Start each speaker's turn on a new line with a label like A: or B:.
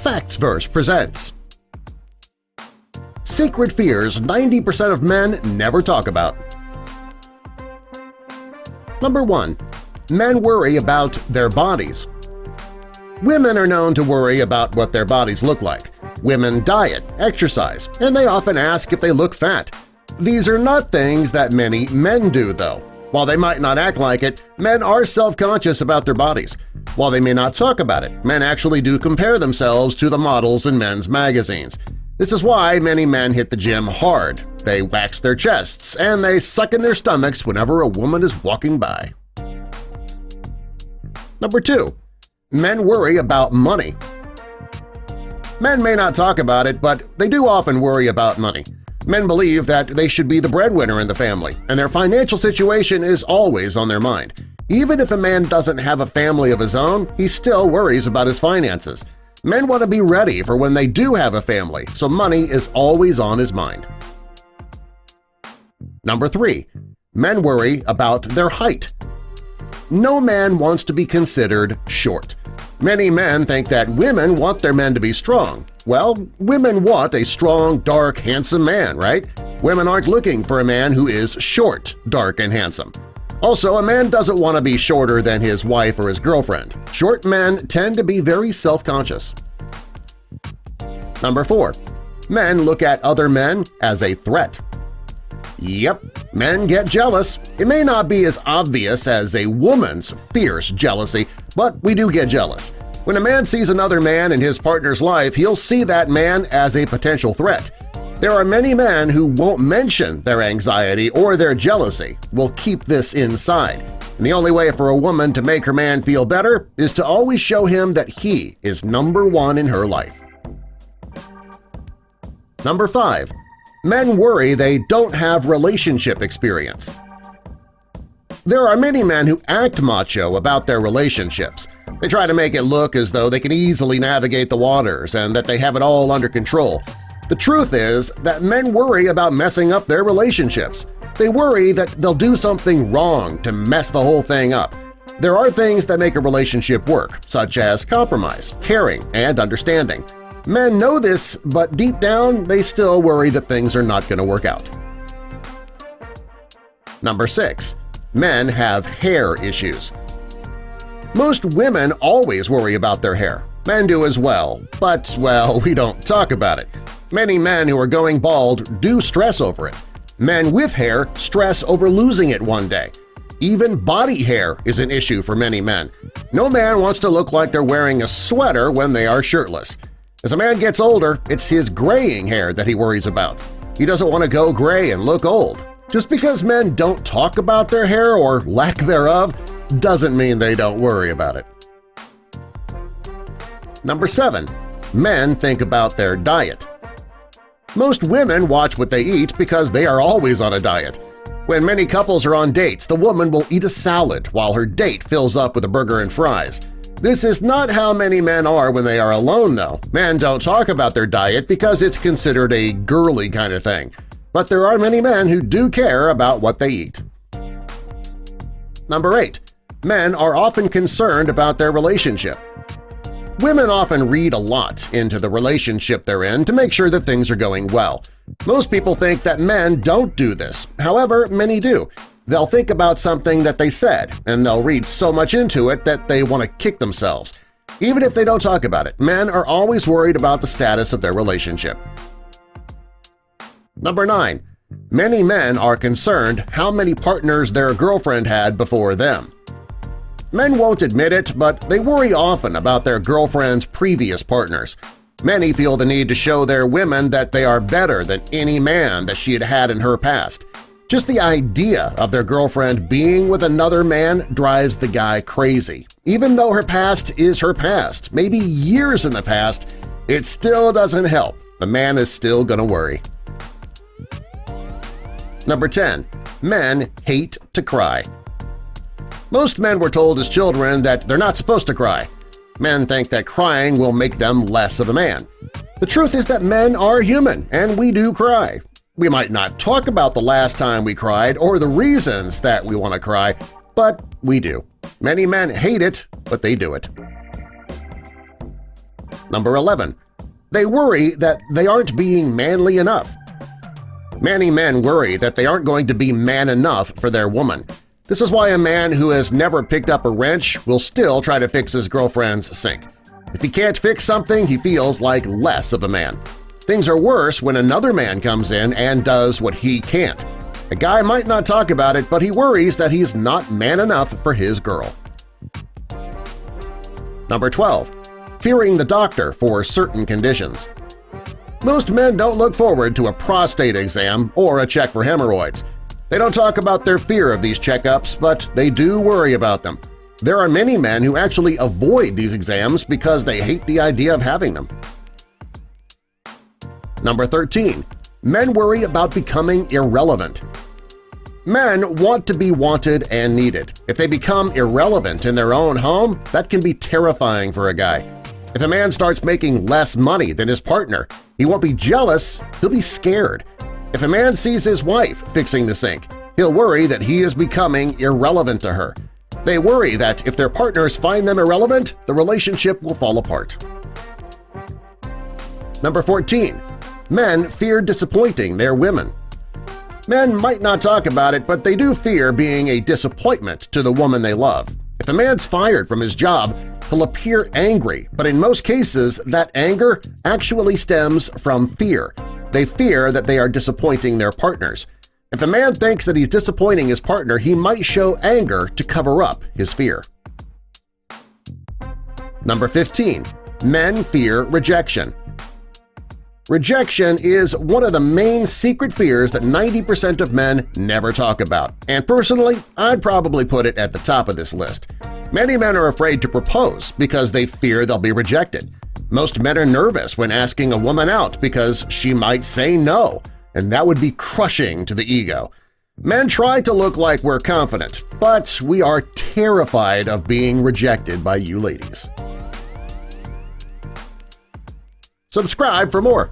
A: Factsverse presents Secret Fears 90% of Men Never Talk About. Number 1. Men worry about their bodies. Women are known to worry about what their bodies look like. Women diet, exercise, and they often ask if they look fat. These are not things that many men do, though. While they might not act like it, men are self-conscious about their bodies. While they may not talk about it, men actually do compare themselves to the models in men's magazines. This is why many men hit the gym hard. They wax their chests, and they suck in their stomachs whenever a woman is walking by. Number 2. Men worry about money. Men may not talk about it, but they do often worry about money. Men believe that they should be the breadwinner in the family, and their financial situation is always on their mind. Even if a man doesn't have a family of his own, he still worries about his finances. Men want to be ready for when they do have a family, so money is always on his mind. Number 3. Men worry about their height. No man wants to be considered short. Many men think that women want their men to be strong. Well, women want a strong, dark, handsome man, right? Women aren't looking for a man who is short, dark, and handsome. Also, a man doesn't want to be shorter than his wife or his girlfriend. Short men tend to be very self-conscious. Number 4. Men look at other men as a threat. Yep, men get jealous. It may not be as obvious as a woman's fierce jealousy, but we do get jealous. When a man sees another man in his partner's life, he'll see that man as a potential threat. There are many men who won't mention their anxiety or their jealousy, will keep this inside. And the only way for a woman to make her man feel better is to always show him that he is number one in her life. Number 5. Men worry they don't have relationship experience. There are many men who act macho about their relationships. They try to make it look as though they can easily navigate the waters and that they have it all under control. The truth is that men worry about messing up their relationships. They worry that they'll do something wrong to mess the whole thing up. There are things that make a relationship work, such as compromise, caring, and understanding. Men know this, but deep down they still worry that things are not going to work out. Number 6. Men have hair issues. Most women always worry about their hair. Men do as well, but, well, we don't talk about it. Many men who are going bald do stress over it. Men with hair stress over losing it one day. Even body hair is an issue for many men. No man wants to look like they're wearing a sweater when they are shirtless. As a man gets older, it's his graying hair that he worries about. He doesn't want to go gray and look old. Just because men don't talk about their hair or lack thereof doesn't mean they don't worry about it. Number 7. Men think about their diet. Most women watch what they eat because they are always on a diet. When many couples are on dates, the woman will eat a salad while her date fills up with a burger and fries. This is not how many men are when they are alone, though. Men don't talk about their diet because it's considered a girly kind of thing. But there are many men who do care about what they eat. Number 8. Men are often concerned about their relationship. Women often read a lot into the relationship they're in to make sure that things are going well. Most people think that men don't do this. However, many do. They'll think about something that they said, and they'll read so much into it that they want to kick themselves. Even if they don't talk about it, men are always worried about the status of their relationship. Number 9. Many men are concerned how many partners their girlfriend had before them. Men won't admit it, but they worry often about their girlfriend's previous partners. Many feel the need to show their women that they are better than any man that she had had in her past. Just the idea of their girlfriend being with another man drives the guy crazy. Even though her past is her past, maybe years in the past, it still doesn't help. The man is still gonna worry. Number 10. Men hate to cry. Most men were told as children that they're not supposed to cry. Men think that crying will make them less of a man. The truth is that men are human, and we do cry. We might not talk about the last time we cried or the reasons that we want to cry, but we do. Many men hate it, but they do it. Number 11. They worry that they aren't being manly enough. Many men worry that they aren't going to be man enough for their woman. This is why a man who has never picked up a wrench will still try to fix his girlfriend's sink. If he can't fix something, he feels like less of a man. Things are worse when another man comes in and does what he can't. A guy might not talk about it, but he worries that he's not man enough for his girl. Number 12. Fearing the doctor for certain conditions. Most men don't look forward to a prostate exam or a check for hemorrhoids. They don't talk about their fear of these checkups, but they do worry about them. There are many men who actually avoid these exams because they hate the idea of having them. Number 13. Men worry about becoming irrelevant. Men want to be wanted and needed. If they become irrelevant in their own home, that can be terrifying for a guy. If a man starts making less money than his partner, he won't be jealous, he'll be scared. If a man sees his wife fixing the sink, he'll worry that he is becoming irrelevant to her. They worry that if their partners find them irrelevant, the relationship will fall apart. Number 14. Men fear disappointing their women. Men might not talk about it, but they do fear being a disappointment to the woman they love. If a man's fired from his job, he'll appear angry, but in most cases that anger actually stems from fear. They fear that they are disappointing their partners. If a man thinks that he's disappointing his partner, he might show anger to cover up his fear. Number 15. Men fear rejection. Rejection is one of the main secret fears that 90% of men never talk about, and personally, I'd probably put it at the top of this list. Many men are afraid to propose because they fear they'll be rejected. Most men are nervous when asking a woman out because she might say no, and that would be crushing to the ego. Men try to look like we're confident, but we are terrified of being rejected by you ladies. Subscribe for more.